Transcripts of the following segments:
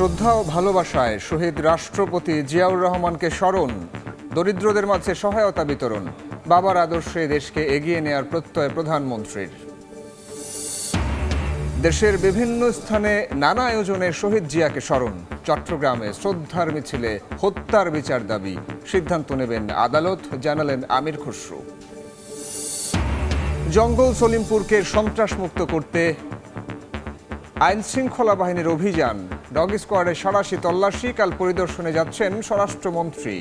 শ্রদ্ধা ও ভালোবাসায় শহীদ রাষ্ট্রপতি জিয়াউর রহমানকে স্মরণ, দরিদ্রদের মাঝে সহায়তা বিতরণ, বাবার আদর্শে দেশকে এগিয়ে নেয়ার প্রত্যয় প্রধানমন্ত্রীর। দেশের বিভিন্ন স্থানে নানা আয়োজনে শহীদ জিয়াকে স্মরণ, চট্টগ্রামে শ্রদ্ধার মিছিলে হত্যার বিচার দাবি, সিদ্ধান্ত নেবেন আদালত, জানালেন আমির খসরু। জঙ্গল সলিমপুরকে সন্ত্রাসমুক্ত করতে আইনশৃঙ্খলা বাহিনীর অভিযান, ডগ স্কোয়াডের সাঁড়াশি তল্লাশি, কাল পরিদর্শনে যাচ্ছেন স্বরাষ্ট্রমন্ত্রী।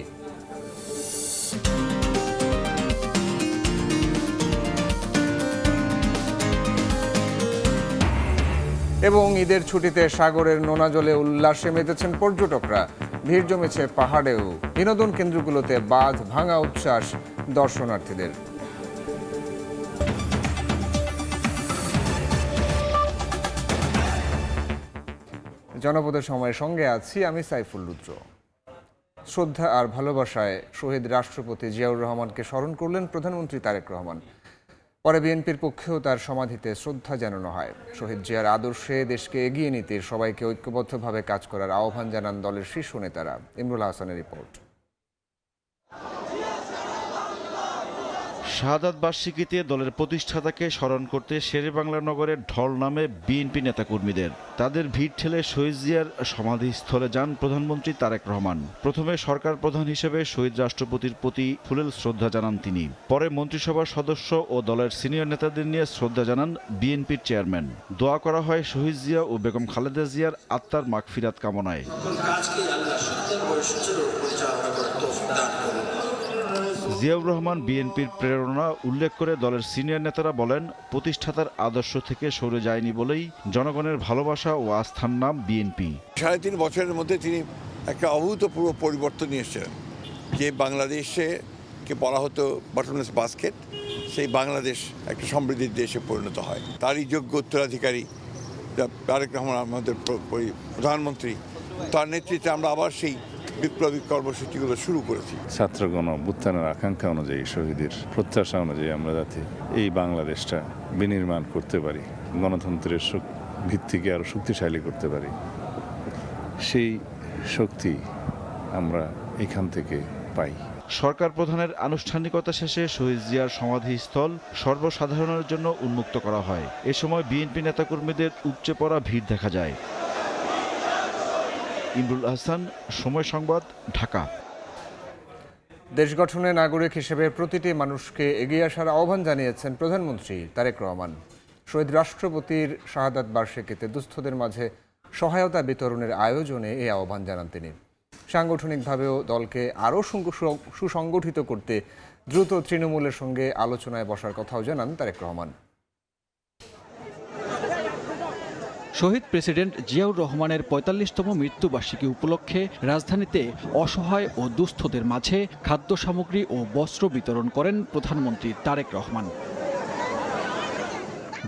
এবং ঈদের ছুটিতে সাগরের নোনা জলে উল্লাসে মেতেছেন পর্যটকরা, ভিড় জমেছে পাহাড়েও, বিনোদন কেন্দ্রগুলোতে বাঁধ ভাঙা উচ্ছ্বাস দর্শনার্থীদের। জনপদের সময়ের সঙ্গে আছি আমি সাইফুল রুদ্র। শ্রদ্ধা আর ভালোবাসায় শহীদ রাষ্ট্রপতি জিয়াউর রহমানকে স্মরণ করলেন প্রধানমন্ত্রী তারেক রহমান। পরে বিএনপির পক্ষেও তার সমাধিতে শ্রদ্ধা জানানো হয়। শহীদ জিয়ার আদর্শে দেশকে এগিয়ে নিতে সবাইকে ঐক্যবদ্ধভাবে কাজ করার আহ্বান জানান দলের শীর্ষ নেতারা। ইমরুল হাসানের রিপোর্ট। শাহাদাত বার্ষিকীতে দলের প্রতিষ্ঠাতাকে স্মরণ করতে শেরেবাংলা নগরের ঢল নামে বিএনপি নেতাকর্মীদের। তাদের ভিড় ঠেলে শহীদ জিয়ার সমাধিস্থলে যান প্রধানমন্ত্রী তারেক রহমান। প্রথমে সরকার প্রধান হিসেবে শহীদ রাষ্ট্রপতির প্রতি ফুলেল শ্রদ্ধা জানান তিনি। পরে মন্ত্রিসভার সদস্য ও দলের সিনিয়র নেতাদের নিয়ে শ্রদ্ধা জানান বিএনপির চেয়ারম্যান। দোয়া করা হয় শহীদ জিয়া ও বেগম খালেদা জিয়ার আত্মার মাগফিরাত কামনায়। জিয়াউর রহমান বিএনপির প্রেরণা উল্লেখ করে দলের সিনিয়র নেতারা বলেন, প্রতিষ্ঠাতার আদর্শ থেকে সরে যায়নি বলেই জনগণের ভালোবাসা ও আস্থার নাম বিএনপি। ৩.৫ বছরের মধ্যে তিনি একটা অভূতপূর্ব পরিবর্তন নিয়ে এসেছিলেন। যে বাংলাদেশে কে বলা হতো বটমলেস বাস্কেট, সেই বাংলাদেশ একটা সমৃদ্ধির দেশে পরিণত হয়। তারই যোগ্য উত্তরাধিকারী তারেক রহমান আমাদের প্রধানমন্ত্রী, তার নেতৃত্বে আমরা আবার সেই বিপ্লবী কর্মসূচিগুলো শুরু করেছি। ছাত্রগণ অভ্যুত্থানের আকাঙ্ক্ষা অনুযায়ী, শহীদের প্রত্যাশা অনুযায়ী আমরা যাতে এই বাংলাদেশটা বিনির্মাণ করতে পারি, গণতন্ত্রের ভিত্তিকে আরও শক্তিশালী করতে পারি, সেই শক্তি আমরা এখান থেকে পাই। সরকার প্রধানের আনুষ্ঠানিকতা শেষে শহীদ জিয়ার সমাধিস্থল সর্বসাধারণের জন্য উন্মুক্ত করা হয়। এ সময় বিএনপি নেতাকর্মীদের উপচে পড়া ভিড় দেখা যায়। ইমরুল হাসান, সময় সংবাদ, ঢাকা। দেশ গঠনে নাগরিক হিসেবে প্রতিটি মানুষকে এগিয়ে আসার আহ্বান জানিয়েছেন প্রধানমন্ত্রী তারেক রহমান। শহীদ রাষ্ট্রপতির শাহাদাত বার্ষিকীতে দুস্থদের মাঝে সহায়তা বিতরণের আয়োজনে এই আহ্বান জানান তিনি। সাংগঠনিকভাবেও দলকে আরও সুসংগঠিত করতে দ্রুত তৃণমূলের সঙ্গে আলোচনায় বসার কথাও জানান তারেক রহমান। শহীদ প্রেসিডেন্ট জিয়াউর রহমানের ৪৫তম মৃত্যুবার্ষিকী উপলক্ষে রাজধানীতে অসহায় ও দুস্থদের মাঝে খাদ্য সামগ্রী ও বস্ত্র বিতরণ করেন প্রধানমন্ত্রী তারেক রহমান।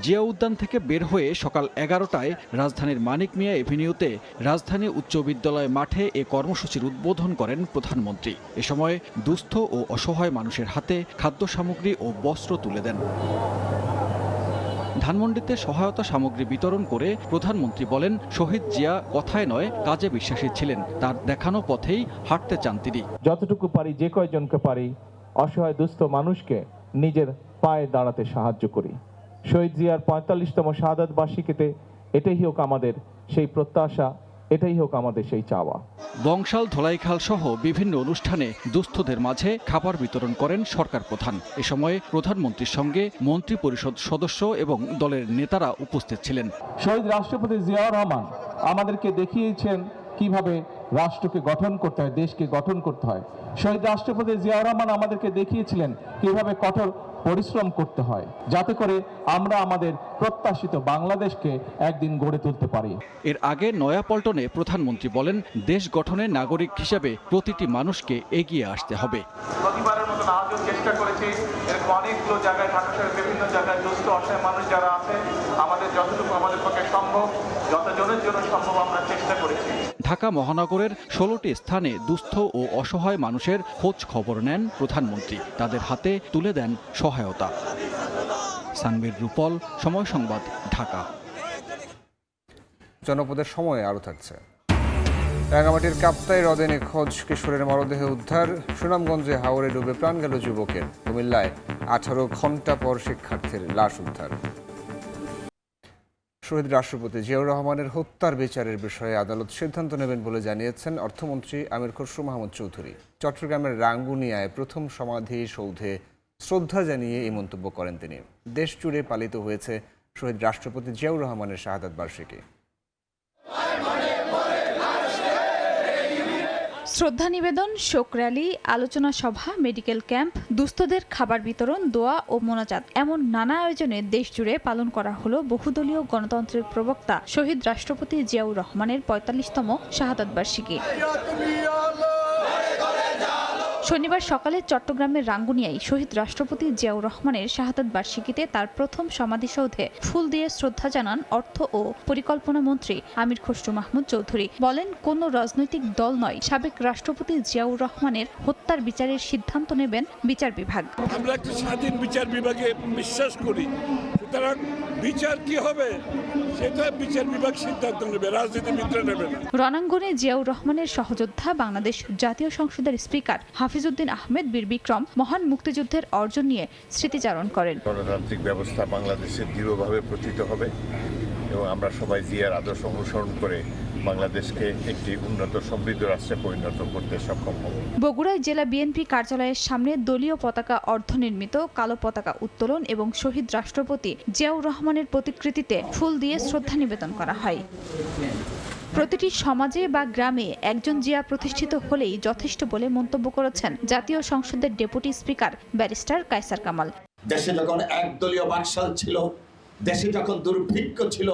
জিয়া উদ্যান থেকে বের হয়ে সকাল ১১টায় রাজধানীর মানিক মিয়া এভিনিউতে রাজধানী উচ্চ বিদ্যালয় মাঠে এ কর্মসূচির উদ্বোধন করেন প্রধানমন্ত্রী। এ সময় দুস্থ ও অসহায় মানুষের হাতে খাদ্য সামগ্রী ও বস্ত্র তুলে দেন। ধানমন্ডিতে সহায়তা সামগ্রী বিতরণ করে প্রধানমন্ত্রী বলেন, শহীদ জিয়া কথায় নয় কাজে বিশ্বাসী ছিলেন। তার দেখানো পথেই হাঁটতে চান তিনি। যতটুকু পারি, যে কয়জনকে পারি, অসহায় দুস্থ মানুষকে নিজের পায়ে দাঁড়াতে সাহায্য করি। শহীদ জিয়ার ৪৫তম শাহাদাত বার্ষিকীতে এটাই হোক আমাদের সেই প্রত্যাশা, এটাই হোক আমাদের সেই চাওয়া। বংশাল, ধলাইখাল সহ বিভিন্ন অনুষ্ঠানে দুস্থদের মাঝে খাবার বিতরণ করেন সরকার প্রধান। এ সময় প্রধানমন্ত্রীর সঙ্গে মন্ত্রী পরিষদ সদস্য এবং দলের নেতারা উপস্থিত ছিলেন। শহীদ রাষ্ট্রপতি জিয়াউর রহমান আমাদেরকে দেখিয়েছেন কিভাবে রাষ্ট্রকে গঠন করতে হয়, দেশকে গঠন করতে হয়। শহীদ রাষ্ট্রপতি জিয়াউর রহমান আমাদেরকে দেখিয়েছিলেন কিভাবে কঠোর পরিশ্রম করতে হয়, যাতে করে আমরা আমাদের প্রত্যাশিত বাংলাদেশকে একদিন গড়ে তুলতে পারি। এর আগে নয়াপল্টনে প্রধানমন্ত্রী বলেন, দেশ গঠনে নাগরিক হিসেবে প্রতিটি মানুষকে এগিয়ে আসতে হবে। প্রতিবারের মতো আজও চেষ্টা করেছি, এরকম অনেকগুলো জায়গায়, ঢাকা শহরের বিভিন্ন জায়গায় দুস্থ অসহায় মানুষ যারা আছে, আমাদের যতটুকু আমাদের পক্ষে সম্ভব, যতজনের জন্য সম্ভব আমরা চেষ্টা করেছি। ঢাকা মহানগরের ১৬টি স্থানে দুস্থ ও অসহায় মানুষের খোঁজ খবর নেন প্রধানমন্ত্রী। তাদের হাতে তুলে দেন সহায়তা। সানবীর রূপল, সময় সংবাদ, ঢাকা। জনপদের সময় আরও থাকছে। রাঙামাটির কাপ্তাই হ্রদে নিখোঁজ কিশোরের মরদেহ উদ্ধার। সুনামগঞ্জে হাওরে ডুবে প্রাণ গেল যুবকের। কুমিল্লায় 18 ঘণ্টা পর শিক্ষার্থীর লাশ উদ্ধার। শহীদ রাষ্ট্রপতি জিয়াউর রহমানের হত্যার বিচারের বিষয়ে আদালত সিদ্ধান্ত নেবেন বলে জানিয়েছেন অর্থমন্ত্রী আমির খসরু মাহমুদ চৌধুরী। চট্টগ্রামের রাঙ্গুনিয়ায় প্রথম সমাধি সৌধে শ্রদ্ধা জানিয়ে এই মন্তব্য করেন তিনি। দেশ জুড়ে পালিত হয়েছে শহীদ রাষ্ট্রপতি জিয়াউর রহমানের শাহাদাত বার্ষিকী। শ্রদ্ধা নিবেদন, শোক র্যালি, আলোচনা সভা, মেডিকেল ক্যাম্প, দুস্থদের খাবার বিতরণ, দোয়া ও মোনাজাত এমন নানা আয়োজনে দেশজুড়ে পালন করা হলো বহুদলীয় গণতন্ত্রের প্রবক্তা শহীদ রাষ্ট্রপতি জিয়াউর রহমানের ৪৫তম শাহাদাত বার্ষিকী। শনিবার সকালে চট্টগ্রামের রাঙ্গুনিয়ায় শহীদ রাষ্ট্রপতি জিয়াউর রহমানের শাহাদাত বার্ষিকীতে তার প্রথম সমাধিসৌধে ফুল দিয়ে শ্রদ্ধা জানান অর্থ ও পরিকল্পনা মন্ত্রী আমির খসরু মাহমুদ চৌধুরী। বলেন, কোনো রাজনৈতিক দল নয়, সাবেক রাষ্ট্রপতি জিয়াউর রহমানের হত্যার বিচারের সিদ্ধান্ত নেবেন বিচার বিভাগ। আমরা একটা স্বাধীন বিচার বিভাগে বিশ্বাস করি, সুতরাং বিচার কি হবে সেটা বিচার বিভাগ সিদ্ধান্ত নেবে, রাজনীতিবিদরা নেবে না। রণাঙ্গনে জিয়াউর রহমানের সহযোদ্ধা বাংলাদেশ জাতীয় সংসদের স্পিকার হাফিজউদ্দিন আহমেদ বীর বিক্রম মহান মুক্তিযুদ্ধের অর্জন নিয়ে স্মৃতিচারণ করেন। গণতান্ত্রিক ব্যবস্থা বাংলাদেশে দৃঢ়ভাবে প্রতিষ্ঠিত হবে এবং আমরা সবাই জিয়ার আদর্শ অনুসরণ করে বাংলাদেশকে একটি উন্নত সমৃদ্ধ রাষ্ট্রে পরিণত করতে সক্ষম হব। বগুড়ায় জেলা বিএনপি কার্যালয়ের সামনে দলীয় পতাকা অর্ধনির্মিত কালো পতাকা উত্তোলন এবং শহীদ রাষ্ট্রপতি জিয়াউর রহমানের প্রতিকৃতিতে ফুল দিয়ে শ্রদ্ধা নিবেদন করা হয়। প্রতিটি সমাজে বা গ্রামে একজন জিয়া প্রতিষ্ঠিত হলেই যথেষ্ট বলে মন্তব্য করেছেন জাতীয় সংসদের deputy speaker barrister Kaiser Kamal. দেশে যখন একদলীয় বাকশাল ছিল, দেশে যখন দুর্ভিক্ষ ছিল,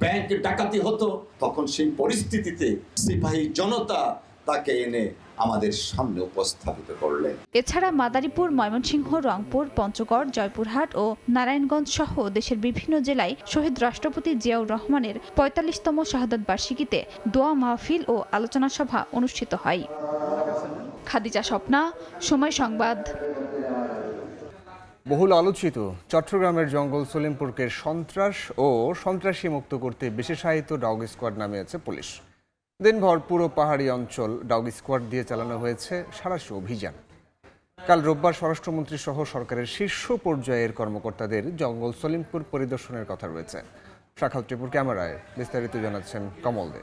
ব্যাংক ডাকাতি হতো, তখন সেই পরিস্থিতিতে সিপাহী জনতা তাকে এনে আমাদের সামনে উপস্থাপিত করলেন। এছাড়া মাদারীপুর, ময়মনসিংহ, রংপুর, পঞ্চগড়, জয়পুরহাট ও নারায়ণগঞ্জ সহ দেশের বিভিন্ন জেলায় শহীদ রাষ্ট্রপতি জিয়াউর রহমানের ৪৫তম শাহাদাত বার্ষিকীতে দোয়া মাহফিল ও আলোচনা সভা অনুষ্ঠিত হয়। খাদিজা স্বপ্না, সময় সংবাদ। বহুল আলোচিত চট্টগ্রামের জঙ্গল সলিমপুরকে সন্ত্রাস ও সন্ত্রাসী মুক্ত করতে বিশেষায়িত ডগ স্কোয়াড নামিয়েছে পুলিশ। দিনভর পুরো পাহাড়ি অঞ্চল ডগ স্কোয়াড দিয়ে চালানো হয়েছে সাঁড়াশি অভিযান। কাল রোববার স্বরাষ্ট্রমন্ত্রী সহ সরকারের শীর্ষ পর্যায়ের কর্মকর্তাদের জঙ্গল সলিমপুর পরিদর্শনের কথা রয়েছে। শাখাল ত্রিপুর ক্যামেরায় বিস্তারিত জানাচ্ছেন কমল দে।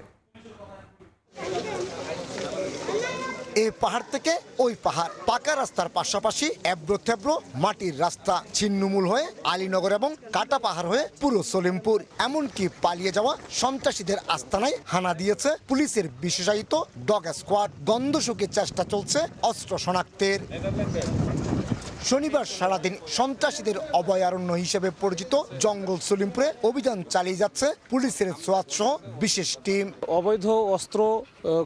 এই পাহাড় থেকে ওই পাহাড়, পাকা রাস্তার পাশাপাশি এবড়ো থেবড়ো মাটির রাস্তা, ছিন্নমূল হয়ে আলীনগর এবং কাটা পাহাড় হয়ে পুরো সলিমপুর। এমনকি পালিয়ে যাওয়া সন্ত্রাসীদের আস্তানায় হানা দিয়েছে পুলিশের বিশেষায়িত ডগ স্কোয়াড। গন্ধ শুকে চেষ্টা চলছে অস্ত্র শনাক্তের। শনিবার সারাদিন সন্ত্রাসীদের অভয়ারণ্য হিসেবে পরিচিত জঙ্গল সলিমপুরে অভিযান চালিয়ে যাচ্ছে পুলিশের সোয়াত সহ বিশেষ টিম। অবৈধ অস্ত্র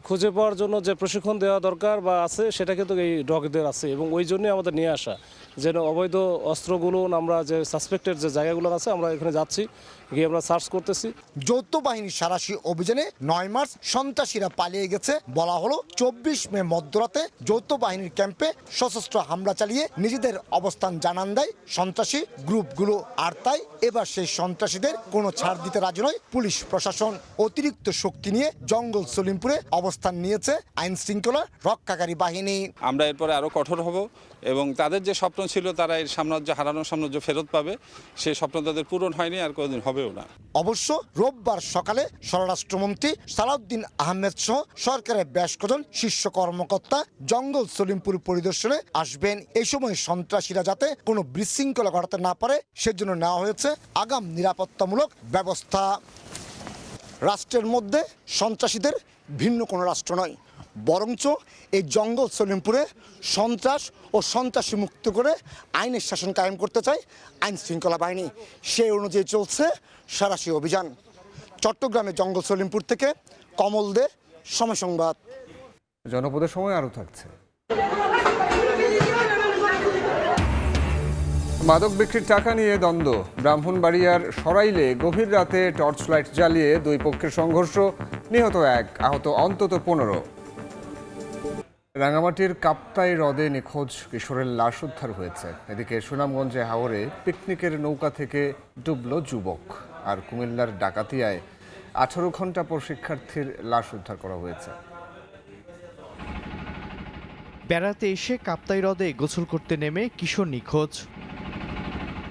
খুঁজে পাওয়ার জন্য যে প্রশিক্ষণ দেওয়া দরকার বা আছে, সেটা কিন্তু এই ডগদের আছে এবং ওই জন্যই আমাদের নিয়ে আসা, যেন অবৈধ অস্ত্রগুলো আমরা যে সাসপেক্টেড যে জায়গাগুলো আছে আমরা এখানে যাচ্ছি, গিয়ে আমরা সার্চ করতেছি। যৌথ বাহিনীর সাঁড়াশি অভিযানে 9 মার্চ সন্ত্রাসীরা পালিয়ে গেছে বলা হলো। 24 মে মধ্যরাতে যৌথ বাহিনীর ক্যাম্পে সশস্ত্র হামলা চালিয়ে নিজেদের অবস্থান জানান দেয় সন্ত্রাসী গ্রুপগুলো। আর তাই এবার সেই সন্ত্রাসীদের কোনো ছাড় দিতে রাজি নয় পুলিশ প্রশাসন। অতিরিক্ত শক্তি নিয়ে জঙ্গল সলিমপুরে অবস্থান নিয়েছে আইন শৃঙ্খলা রক্ষাকারী বাহিনী। আমরা এরপরে আরো কঠোর হব এবং তাদের যে স্বপ্ন ছিল তারা এই সাম্রাজ্য হারানোর সাম্রাজ্য ফেরত পাবে, সেই স্বপ্ন তাদের পূরণ হয়নি, আর কোনোদিন হবেও না। অবশ্য রোববার সকালে স্বরাষ্ট্রমন্ত্রী সালাউদ্দিন আহমেদ সহ সরকারের বেশ কজন শীর্ষ কর্মকর্তা জঙ্গল সলিমপুর পরিদর্শনে আসবেন। এই সময় সন্ত্রাসীরা যাতে কোনো বিশৃঙ্খলা ঘটাতে না পারে সেজন্য নেওয়া হয়েছে আগাম নিরাপত্তামূলক ব্যবস্থা। রাষ্ট্রের মধ্যে সন্ত্রাসীদের ভিন্ন কোনো রাষ্ট্র নয়, বরঞ্চ এই জঙ্গল সলিমপুরে সন্ত্রাস ও সন্ত্রাসী মুক্ত করে আইনের শাসন কায়েম করতে চায় আইন শৃঙ্খলা বাহিনী। সেই অনুযায়ী চলছে সাঁড়াশি অভিযান। চট্টগ্রামের জঙ্গল সলিমপুর থেকে কমল দে, সময় সংবাদ। জনপদের সময় আরও থাকছে। মাদক বিক্রির টাকা নিয়ে দ্বন্দ্ব। ব্রাহ্মণবাড়িয়ার সরাইলে গভীর রাতে টর্চ লাইট জ্বালিয়ে দুই পক্ষের সংঘর্ষ, নিহত 1, আহত অন্তত 15। রাঙামাটির কাপ্তাই হ্রদে নিখোঁজ কিশোরের লাশ উদ্ধার হয়েছে। এদিকে সুনামগঞ্জে হাওরে পিকনিকের নৌকা থেকে ডুবল যুবক। আর কুমিল্লার ডাকাতিয়ায় 18 ঘণ্টা পর শিক্ষার্থীর লাশ উদ্ধার করা হয়েছে। বেড়াতে এসে কাপ্তাই হ্রদে গোসল করতে নেমে কিশোর নিখোঁজ।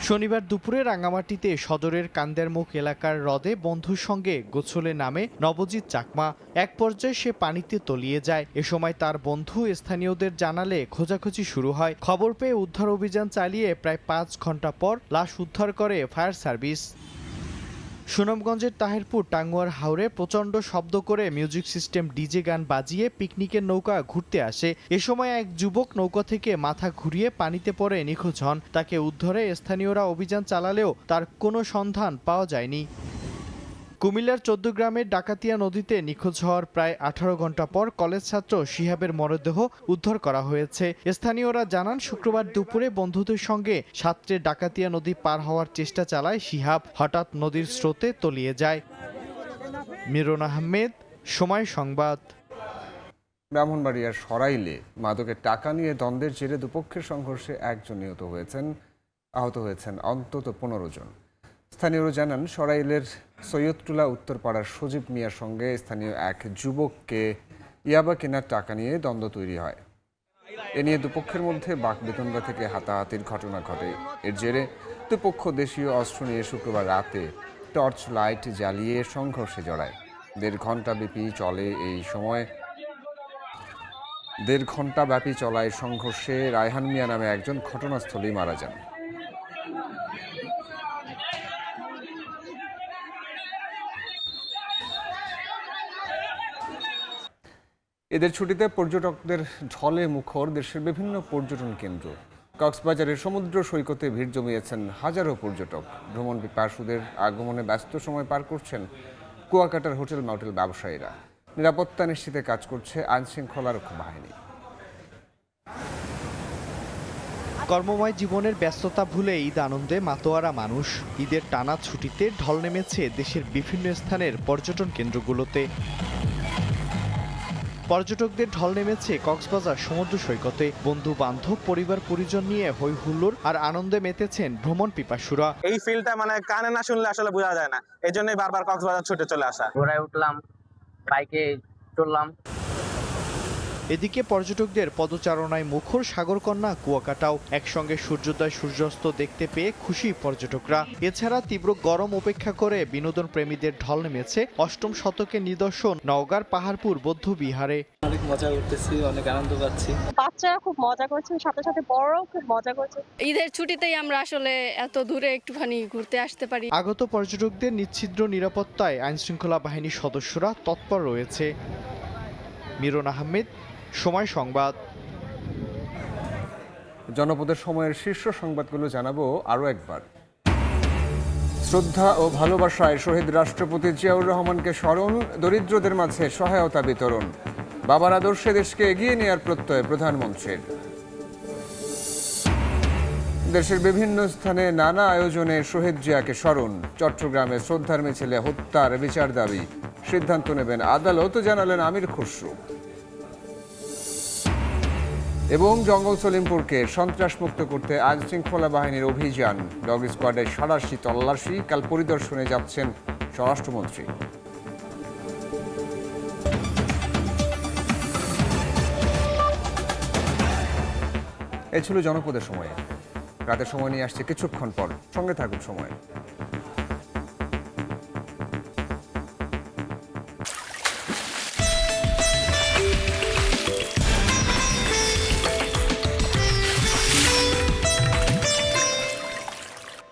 শনিবার দুপুরে রাঙামাটিতে সদরের কান্দেরমুখ এলাকার হ্রদে বন্ধুর সঙ্গে গোসলে নামে নবজিৎ চাকমা। এক পর্যায়ে সে পানিতে তলিয়ে যায়। এ সময় তার বন্ধু স্থানীয়দের জানালে খোঁজাখুঁজি শুরু হয়। খবর পেয়ে উদ্ধার অভিযান চালিয়ে প্রায় 5 ঘন্টা পর লাশ উদ্ধার করে ফায়ার সার্ভিস। সুনামগঞ্জের তাহিরপুর টাঙ্গুয়ার হাওরে প্রচণ্ড শব্দ করে মিউজিক সিস্টেম ডিজে গান বাজিয়ে পিকনিকের নৌকা ঘুরতে আসে। এ সময় এক যুবক নৌকা থেকে মাথা ঘুরিয়ে পানিতে পড়ে নিখোঁজ হন। তাকে উদ্ধারে স্থানীয়রা অভিযান চালালেও তার কোনো সন্ধান পাওয়া যায়নি। কুমিল্লার 14 গ্রামের ডাকাতিয়া নদীতে নিখোঁজ হওয়ার প্রায় 18 ঘন্টা পর কলেজ ছাত্র শিহাবের মরদেহ উদ্ধার করা হয়েছে। স্থানীয়রা জানান, শুক্রবার দুপুরে বন্ধুদের সঙ্গে সাঁতরে ডাকাতিয়া নদী পার হওয়ার চেষ্টা চালায় শিহাব। হঠাৎ নদীর স্রোতে তলিয়ে যায়। মিরন আহমেদ, সময় সংবাদ। ব্রাহ্মণবাড়িয়ার সরাইলে মাদকের টাকা নিয়ে দ্বন্দ্বের জেরে দুপক্ষের সংঘর্ষে একজন নিহত হয়েছেন, আহত হয়েছেন অন্তত 15 জন। স্থানীয়রা জানান, সরাইলের সৈয়দটুলা উত্তরপাড়ার সজীব মিয়ার সঙ্গে স্থানীয় এক যুবককে ইয়াবা কেনার টাকা নিয়ে দ্বন্দ্ব তৈরি হয়। এ নিয়ে দুপক্ষের মধ্যে বাকবিতণ্ডা থেকে হাতাহাতির ঘটনা ঘটে। এর জেরে দুপক্ষ দেশীয় অস্ত্র নিয়ে শুক্রবার রাতে টর্চ লাইট জ্বালিয়ে সংঘর্ষে জড়ায়। 1.5 ঘন্টা ব্যাপী চলায় সংঘর্ষে রায়হান মিয়া নামে একজন ঘটনাস্থলেই মারা যান। এদের ছুটিতে পর্যটকদের ঢলে মুখর দেশের বিভিন্ন পর্যটন কেন্দ্র। কক্সবাজারের সমুদ্র সৈকতে ভিড় জমিয়েছেন হাজারো পর্যটক। ভ্রমণ পিপাসুদের আগমনে ব্যস্ত সময় পার করছেন কুয়াকাটার হোটেল মাউটেল ব্যবসায়ীরা। নিরাপত্তা নিশ্চিতে কাজ করছে আইনশৃঙ্খলা রক্ষা বাহিনী। কর্মময় জীবনের ব্যস্ততা ভুলে ঈদ আনন্দে মাতোয়ারা মানুষ। ঈদের টানা ছুটিতে ঢল নেমেছে দেশের বিভিন্ন স্থানের পর্যটন কেন্দ্রগুলোতে। পর্যটকদের ঢল নেমেছে কক্সবাজার সমুদ্র সৈকতে। বন্ধু বান্ধব, পরিবার পরিজন নিয়ে হই হুল্লোড় আর আনন্দে মেতেছেন ভ্রমণ পিপাসুরা। এই ফিলটা কানে না শুনলে আসলে বোঝা যায় না, এই জন্যই বারবার কক্সবাজার ছুটে চলে আসা। ঘোড়ায় উঠলাম, বাইকে চললাম। এদিকে পর্যটকদের পদচারণায় মুখর সাগরকন্যা কুয়াকাটাও। একসঙ্গে সূর্যোদয় সূর্যাস্ত দেখতে পেয়ে খুশি পর্যটকরা। এছাড়া তীব্র গরম উপেক্ষা করে বিনোদন প্রেমীদের ঢল নেমেছে 8ম শতকের নিদর্শন নওগাঁর পাহাড়পুর বৌদ্ধ বিহারে। অনেক মজা করতেছি, অনেক আনন্দ পাচ্ছি। বাচ্চারা খুব মজা করছে, সাথে সাথে বড়রাও খুব মজা করছে। ঈদের ছুটিতেই আমরা আসলে এত দূরে একটুখানি ঘুরতে আসতে পারি। আগত পর্যটকদের নিচ্ছিদ্র নিরাপত্তায় আইনশৃঙ্খলা বাহিনীর সদস্যরা তৎপর রয়েছে। মিরন আহমেদ, সময় সংবাদ। জনপদের সময়ের শীর্ষ সংবাদগুলো জানাবো আরও একবার। শ্রদ্ধা ও ভালোবাসায় শহীদ রাষ্ট্রপতি জিয়াউর রহমানকে স্মরণ, দরিদ্রদের মাঝে সহায়তা বিতরণ। বাবার আদর্শে দেশকে এগিয়ে নেওয়ার প্রত্যয় প্রধানমন্ত্রীর। দেশের বিভিন্ন স্থানে নানা আয়োজনে শহীদ জিয়াকে স্মরণ। চট্টগ্রামে শ্রদ্ধার মিছিলে হত্যার বিচার দাবি, সিদ্ধান্ত নেবেন আদালত, জানালেন আমির খসরু। এবং জঙ্গল সলিমপুরকে সন্ত্রাসমুক্ত করতে আইনশৃঙ্খলা বাহিনীর অভিযান। ডগ স্কোয়াডের সাঁড়াশি তল্লাশি, কাল পরিদর্শনে যাচ্ছেন স্বরাষ্ট্রমন্ত্রী। এ ছিল জনপদের সময়ে। রাতের সময় নিয়ে আসছে কিছুক্ষণ পর, সঙ্গে থাকুন সময়।